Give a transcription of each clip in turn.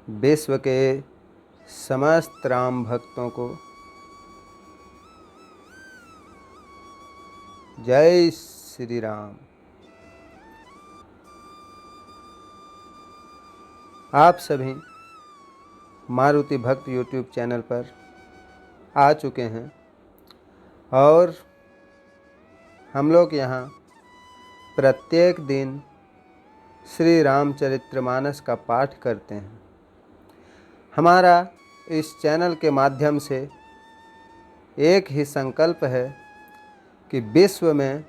विश्व के समस्त राम भक्तों को जय श्री राम। आप सभी मारुति भक्त यूट्यूब चैनल पर आ चुके हैं और हम लोग यहाँ प्रत्येक दिन श्री रामचरितमानस का पाठ करते हैं। हमारा इस चैनल के माध्यम से एक ही संकल्प है कि विश्व में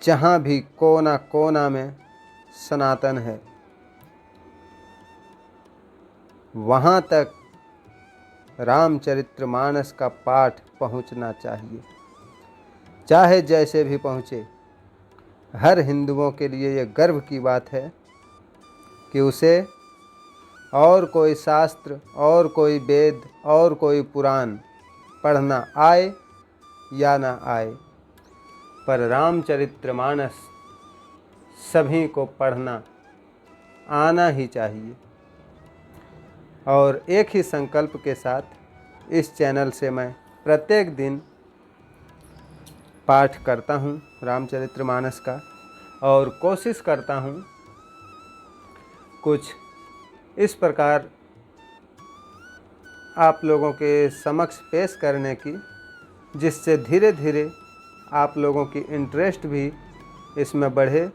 जहाँ भी कोना कोना में सनातन है वहाँ तक रामचरितमानस का पाठ पहुँचना चाहिए, चाहे जैसे भी पहुँचे। हर हिंदुओं के लिए ये गर्व की बात है कि उसे और कोई शास्त्र और कोई वेद और कोई पुराण पढ़ना आए या ना आए, पर रामचरितमानस सभी को पढ़ना आना ही चाहिए। और एक ही संकल्प के साथ इस चैनल से मैं प्रत्येक दिन पाठ करता हूँ रामचरितमानस का और कोशिश करता हूँ कुछ इस प्रकार आप लोगों के समक्ष पेश करने की, जिससे धीरे धीरे आप लोगों की इंटरेस्ट भी इसमें बढ़े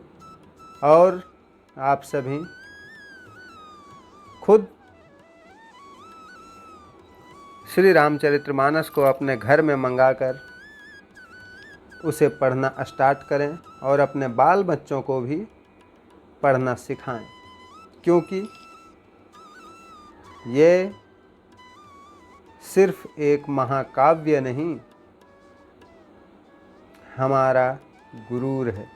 और आप सभी खुद श्री रामचरितमानस को अपने घर में मंगाकर उसे पढ़ना स्टार्ट करें और अपने बाल बच्चों को भी पढ़ना सिखाएं, क्योंकि ये सिर्फ एक महाकाव्य नहीं, हमारा गुरूर है,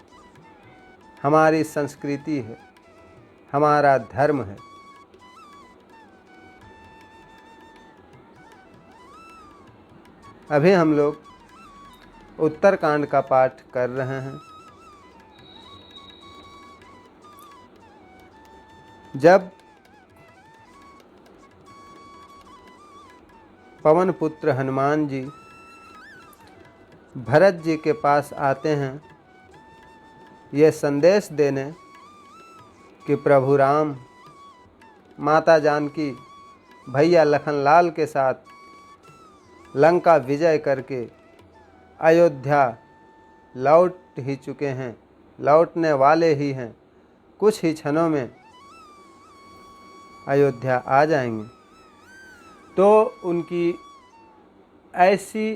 हमारी संस्कृति है, हमारा धर्म है। अभी हम लोग उत्तरकांड का पाठ कर रहे हैं। जब पवन पुत्र हनुमान जी भरत जी के पास आते हैं ये संदेश देने कि प्रभु राम माता जानकी भैया लखनलाल के साथ लंका विजय करके अयोध्या लौट ही चुके हैं, लौटने वाले ही हैं, कुछ ही क्षणों में अयोध्या आ जाएंगे। तो उनकी ऐसी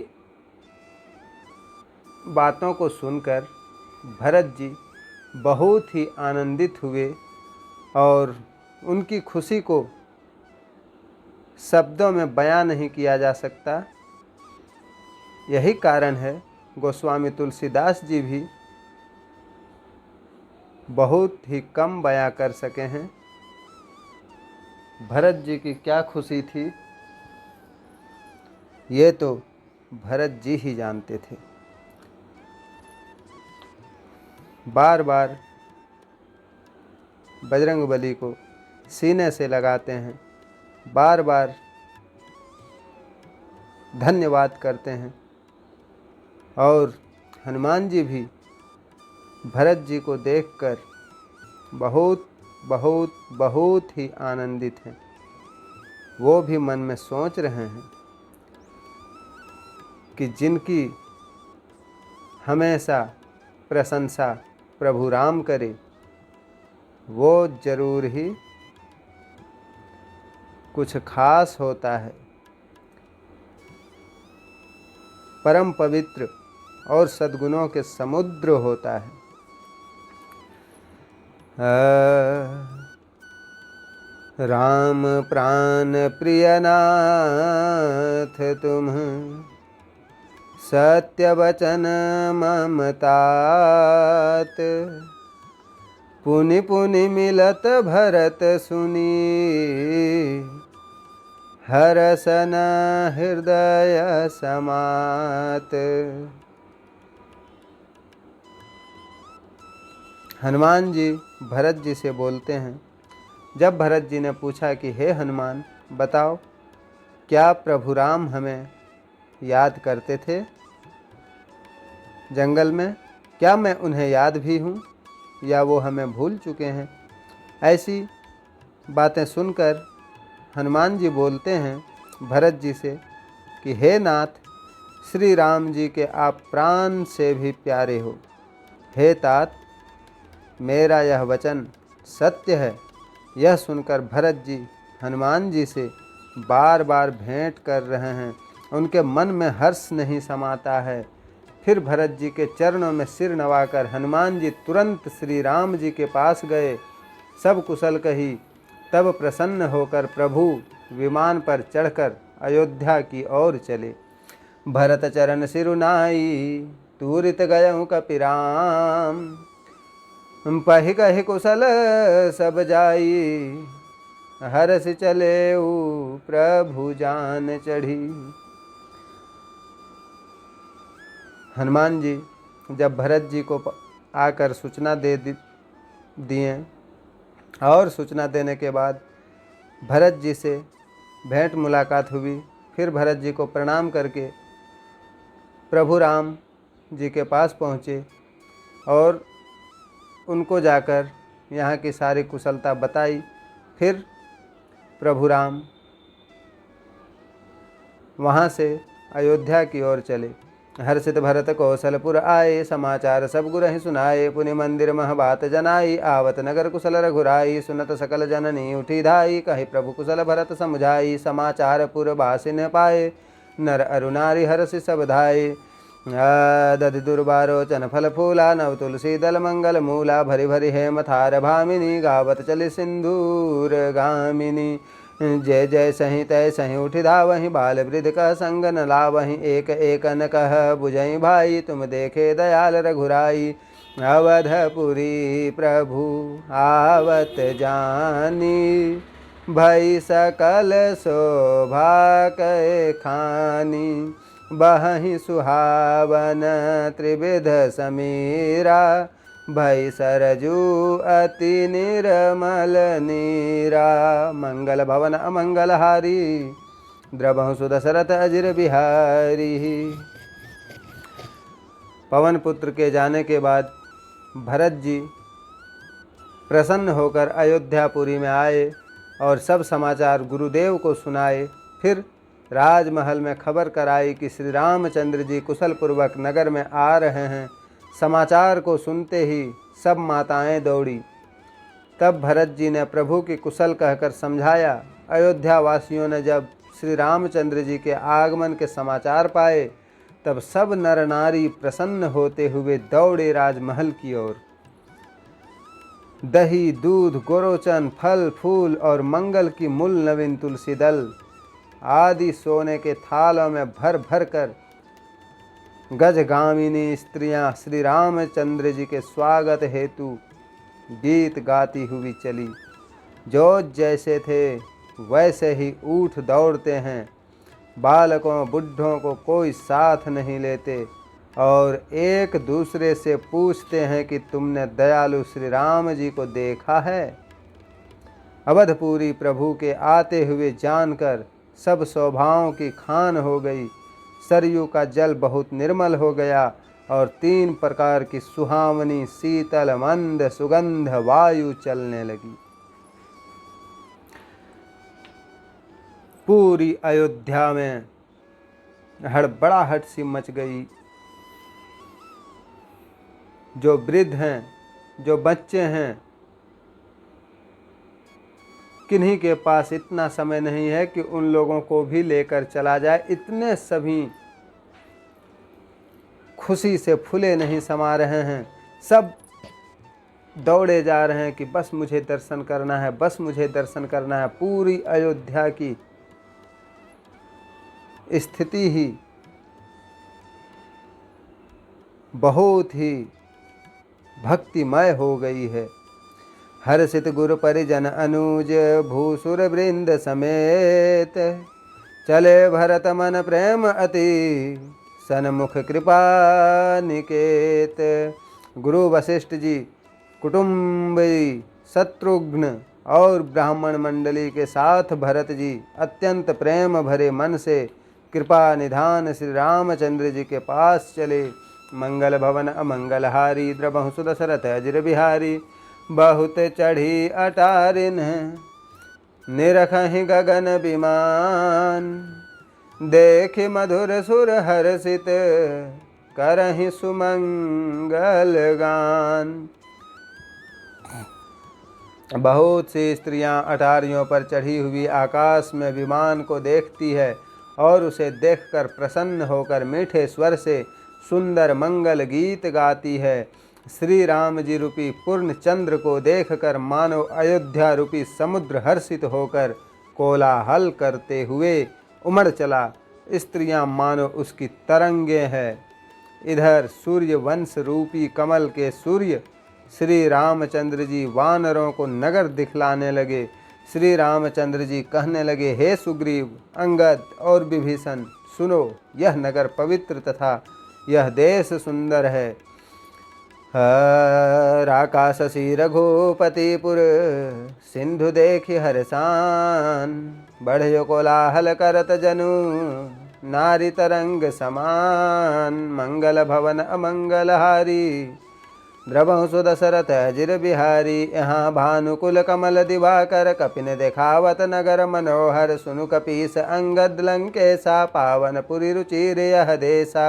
बातों को सुनकर भरत जी बहुत ही आनंदित हुए और उनकी खुशी को शब्दों में बयां नहीं किया जा सकता। यही कारण है गोस्वामी तुलसीदास जी भी बहुत ही कम बयां कर सके हैं। भरत जी की क्या खुशी थी ये तो भरत जी ही जानते थे। बार बार बजरंगबली को सीने से लगाते हैं, बार बार धन्यवाद करते हैं और हनुमान जी भी भरत जी को देखकर बहुत बहुत बहुत ही आनंदित हैं। वो भी मन में सोच रहे हैं कि जिनकी हमेशा प्रशंसा प्रभु राम करे वो जरूर ही कुछ खास होता है, परम पवित्र और सद्गुणों के समुद्र होता है। राम प्राण प्रिय नाथ तुम सत्य वचन ममतात, पुनि पुनि मिलत भरत सुनी हरसन हृदय समात। हनुमान जी भरत जी से बोलते हैं, जब भरत जी ने पूछा कि हे हनुमान, बताओ, क्या प्रभु राम हमें याद करते थे जंगल में? क्या मैं उन्हें याद भी हूँ या वो हमें भूल चुके हैं? ऐसी बातें सुनकर हनुमान जी बोलते हैं भरत जी से कि हे नाथ, श्री राम जी के आप प्राण से भी प्यारे हो। हे तात, मेरा यह वचन सत्य है। यह सुनकर भरत जी हनुमान जी से बार बार भेंट कर रहे हैं। उनके मन में हर्ष नहीं समाता है। फिर भरत जी के चरणों में सिर नवाकर हनुमान जी तुरंत श्री राम जी के पास गए, सब कुशल कही। तब प्रसन्न होकर प्रभु विमान पर चढ़कर अयोध्या की ओर चले। भरत चरण सिरुनाई, तूरित गयऊँ कपिराम। पहि कहि कुशल सब जाई, हरस चले प्रभु जान चढ़ी। हनुमान जी जब भरत जी को आकर सूचना दे दिए और सूचना देने के बाद भरत जी से भेंट मुलाकात हुई। फिर भरत जी को प्रणाम करके प्रभु राम जी के पास पहुँचे और उनको जाकर यहाँ की सारी कुशलता बताई। फिर प्रभु राम वहाँ से अयोध्या की ओर चले। हर्षित भरत कौशलपुर आए, समाचार सब गुरहि सुनाए। पुनि मंदिर मह बात जनाई, आवत नगर कुशल रघुराई। सुनत सकल जननी उठी धाई, कहि प्रभु कुशल भरत समुझाई। समाचार पुर बासिन पाए, नर अरु नारी हर्षि सब धाये। दधि दुर्बारोचन फल फूला, नव तुलसी दल मंगल मूला। भरि भरि हेम थार भामिनी, गावत चली सिंदूर गामिनी। जय जय सही तय सही उठि धावहि, बाल वृद्ध कह संग न लावहि। एक एक न कह बुझई भाई, तुम देखे दयाल रघुराई। अवधपुरी प्रभु आवत जानी, भई सकल शोभा कै खानी। बहहि सुहावन त्रिविध समीरा, भई सरजू अति निर्मल नीरा। मंगल भवन अमंगल हारी, द्रवहु सुदशरथ अजिर बिहारी। पवन पुत्र के जाने के बाद भरत जी प्रसन्न होकर अयोध्यापुरी में आए और सब समाचार गुरुदेव को सुनाए। फिर राजमहल में खबर कराई कि श्री रामचंद्र जी कुशलपूर्वक नगर में आ रहे हैं। समाचार को सुनते ही सब माताएं दौड़ी। तब भरत जी ने प्रभु की कुशल कहकर समझाया। अयोध्या वासियों ने जब श्री रामचंद्र जी के आगमन के समाचार पाए, तब सब नर नारी प्रसन्न होते हुए दौड़े राजमहल की ओर। दही दूध गोरोचन फल फूल और मंगल की मूल नवीन तुलसी दल आदि सोने के थालों में भर भर कर गजगामिनी स्त्रियां श्री रामचंद्र जी के स्वागत हेतु गीत गाती हुई चली। जो जैसे थे वैसे ही ऊठ दौड़ते हैं। बालकों बुढ़ों को कोई साथ नहीं लेते और एक दूसरे से पूछते हैं कि तुमने दयालु श्री राम जी को देखा है? अवधपुरी प्रभु के आते हुए जानकर सब शोभाओं की खान हो गई। सरयू का जल बहुत निर्मल हो गया और 3 प्रकार की सुहावनी शीतल मंद सुगंध वायु चलने लगी। पूरी अयोध्या में हड़बड़ाहट सी मच गई। जो वृद्ध हैं, जो बच्चे हैं, किन्हीं के पास इतना समय नहीं है कि उन लोगों को भी लेकर चला जाए। इतने सभी खुशी से फूले नहीं समा रहे हैं। सब दौड़े जा रहे हैं कि बस मुझे दर्शन करना है, बस मुझे दर्शन करना है। पूरी अयोध्या की स्थिति ही बहुत ही भक्तिमय हो गई है। हर्षित गुरु परिजन अनुज भूसुर वृंद समेत, चले भरत मन प्रेम अति सन्मुख कृपा निकेत। गुरु वशिष्ठ जी, कुटुंबी, शत्रुघ्न और ब्राह्मण मंडली के साथ भरत जी अत्यंत प्रेम भरे मन से कृपा निधान श्री रामचंद्र जी के पास चले। मंगल भवन अमंगलहारी द्रबहु सुदशरथ अजिर बिहारी, बहुत चढ़ी अटारिन निरखहि गगन विमान, देख मधुर सुर हर्षित करहि सुमंगल गान। बहुत सी स्त्रियां अटारियों पर चढ़ी हुई आकाश में विमान को देखती है और उसे देखकर प्रसन्न होकर मीठे स्वर से सुंदर मंगल गीत गाती है। श्री राम जी रूपी पूर्ण चंद्र को देखकर मानो अयोध्या रूपी समुद्र हर्षित होकर कोलाहल करते हुए उमड़ चला। स्त्रियां मानो उसकी तरंगे हैं। इधर सूर्य वंश रूपी कमल के सूर्य श्री रामचंद्र जी वानरों को नगर दिखलाने लगे। श्री रामचंद्र जी कहने लगे, हे सुग्रीव, अंगद और विभीषण, सुनो, यह नगर पवित्र तथा यह देश सुंदर है। राकाशसी रघुपतिपुर सिंधु देखि हर्षान, बढ़ियो कोलाहल करत जनु नारी तरंग समान। मंगल भवन अमंगलहारी द्रबहु सुदशरथ अजिर बिहारी, यहाँ भानुकुल कमल दिवाकर कपिन देखावत नगर मनोहर। सुनु कपीस अंगद लंकेशा, पावन पुरी रुचिर यह देशा।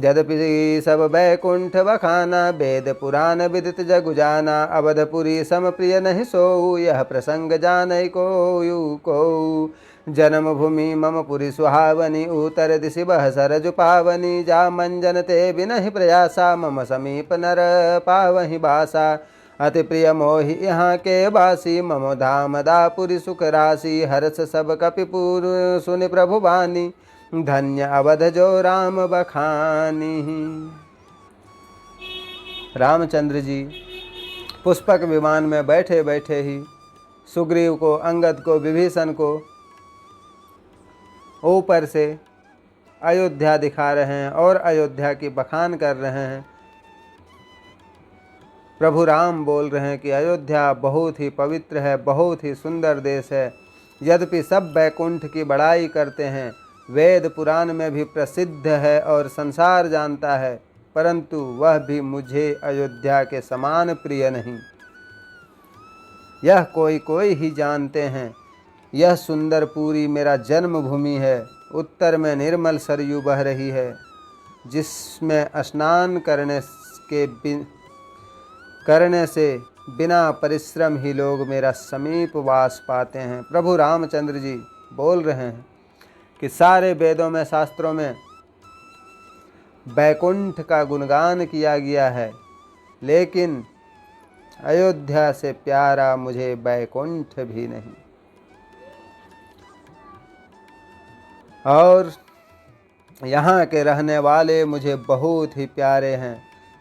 यद्यपि सब बैकुंठ बखाना, वेद पुराण विदित जगु जाना। अवधपुरी सम प्रिय नहीं सोऊ, यह प्रसंग जानई को। जन्म भूमि मम पुरी सुहावनी, उत्तर दिशि बह सरज पावनी। जा मंजन ते बिनहि प्रयासा, मम समीप नर पावहि बासा। अति प्रिय मोहि यहाँ के बासी, मम धाम दापुरी सुख राशि। हर्ष सब कपिपुर सुनि प्रभु बानी, धन्य अवध जो राम बखानी। रामचंद्र जी पुष्पक विमान में बैठे बैठे ही सुग्रीव को, अंगद को, विभीषण को ऊपर से अयोध्या दिखा रहे हैं और अयोध्या की बखान कर रहे हैं। प्रभु राम बोल रहे हैं कि अयोध्या बहुत ही पवित्र है, बहुत ही सुंदर देश है। यद्यपि सब बैकुंठ की बड़ाई करते हैं, वेद पुराण में भी प्रसिद्ध है और संसार जानता है, परंतु वह भी मुझे अयोध्या के समान प्रिय नहीं। यह कोई कोई ही जानते हैं। यह सुंदर पुरी मेरा जन्मभूमि है। उत्तर में निर्मल सरयू बह रही है, जिसमें स्नान करने से बिना परिश्रम ही लोग मेरा समीप वास पाते हैं। प्रभु रामचंद्र जी बोल रहे हैं कि सारे वेदों में, शास्त्रों में बैकुंठ का गुणगान किया गया है, लेकिन अयोध्या से प्यारा मुझे बैकुंठ भी नहीं। और यहाँ के रहने वाले मुझे बहुत ही प्यारे हैं।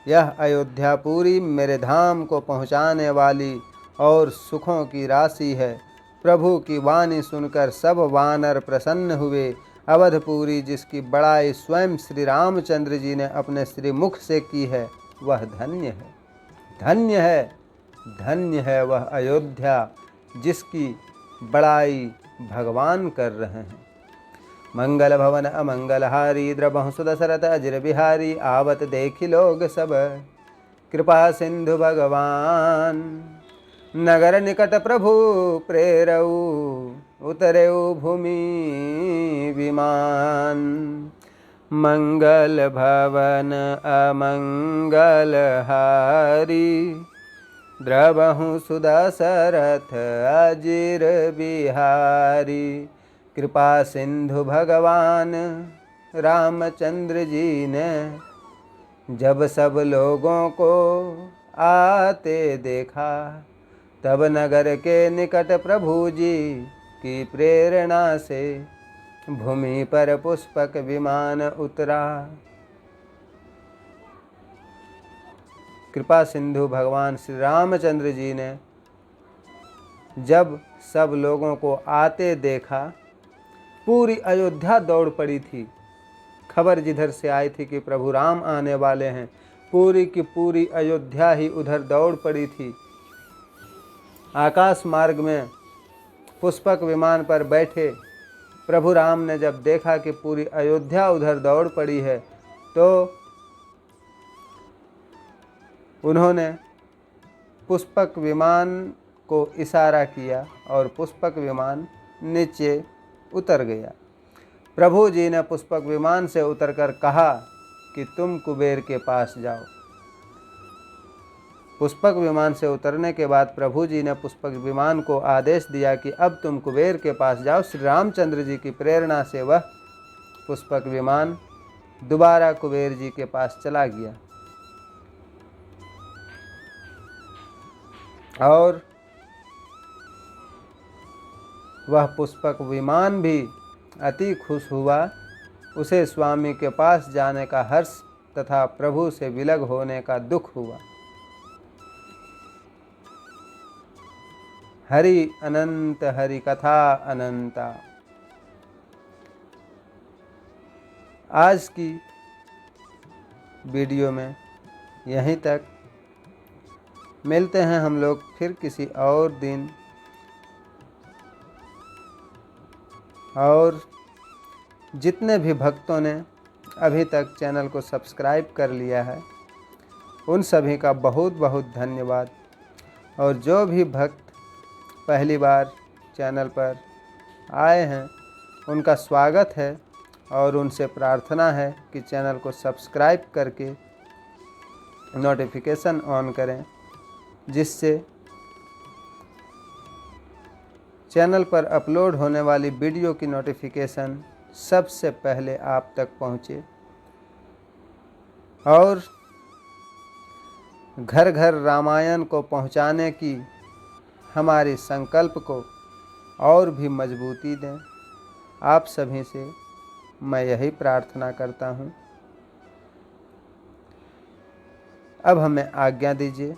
यह अयोध्यापुरी मेरे धाम को पहुँचाने वाली और सुखों की राशि है। प्रभु की वाणी सुनकर सब वानर प्रसन्न हुए। अवधपुरी जिसकी बड़ाई स्वयं श्री रामचंद्र जी ने अपने श्रीमुख से की है, वह धन्य है, धन्य है, धन्य है वह अयोध्या जिसकी बड़ाई भगवान कर रहे हैं। मंगल भवन अमंगलहारी द्रबहु सुदशरथ अजिर बिहारी, आवत देखि लोग सब कृपा सिंधु भगवान। नगर निकट प्रभु प्रेरऊ, उतरेऊ भूमि विमान। मंगल भवन अमंगलहारी द्रबहु सुदशरथ अजिर बिहारी। कृपा सिंधु भगवान रामचंद्र जी ने जब सब लोगों को आते देखा, तब नगर के निकट प्रभु जी की प्रेरणा से भूमि पर पुष्पक विमान उतरा। कृपा सिंधु भगवान श्री रामचंद्र जी ने जब सब लोगों को आते देखा, पूरी अयोध्या दौड़ पड़ी थी। खबर जिधर से आई थी कि प्रभु राम आने वाले हैं, पूरी की पूरी अयोध्या ही उधर दौड़ पड़ी थी। आकाश मार्ग में पुष्पक विमान पर बैठे प्रभु राम ने जब देखा कि पूरी अयोध्या उधर दौड़ पड़ी है, तो उन्होंने पुष्पक विमान को इशारा किया और पुष्पक विमान नीचे उतर गया। प्रभु जी ने पुष्पक विमान से उतरकर कहा कि तुम कुबेर के पास जाओ। पुष्पक विमान से उतरने के बाद प्रभु जी ने पुष्पक विमान को आदेश दिया कि अब तुम कुबेर के पास जाओ। श्री रामचंद्र जी की प्रेरणा से वह पुष्पक विमान दोबारा कुबेर जी के पास चला गया और वह पुष्पक विमान भी अति खुश हुआ। उसे स्वामी के पास जाने का हर्ष तथा प्रभु से विलग होने का दुख हुआ। हरि अनंत हरि कथा अनंता। आज की वीडियो में यहीं तक। मिलते हैं हम लोग फिर किसी और दिन। और जितने भी भक्तों ने अभी तक चैनल को सब्सक्राइब कर लिया है, उन सभी का बहुत बहुत धन्यवाद। और जो भी भक्त पहली बार चैनल पर आए हैं, उनका स्वागत है और उनसे प्रार्थना है कि चैनल को सब्सक्राइब करके नोटिफिकेशन ऑन करें, जिससे चैनल पर अपलोड होने वाली वीडियो की नोटिफिकेशन सबसे पहले आप तक पहुँचे। और घर घर रामायण को पहुँचाने की हमारी संकल्प को और भी मजबूती दें। आप सभी से मैं यही प्रार्थना करता हूँ। अब हमें आज्ञा दीजिए।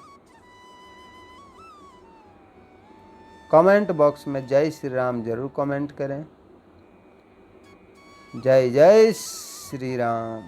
कमेंट बॉक्स में जय श्री राम जरूर कमेंट करें। जय जय श्री राम।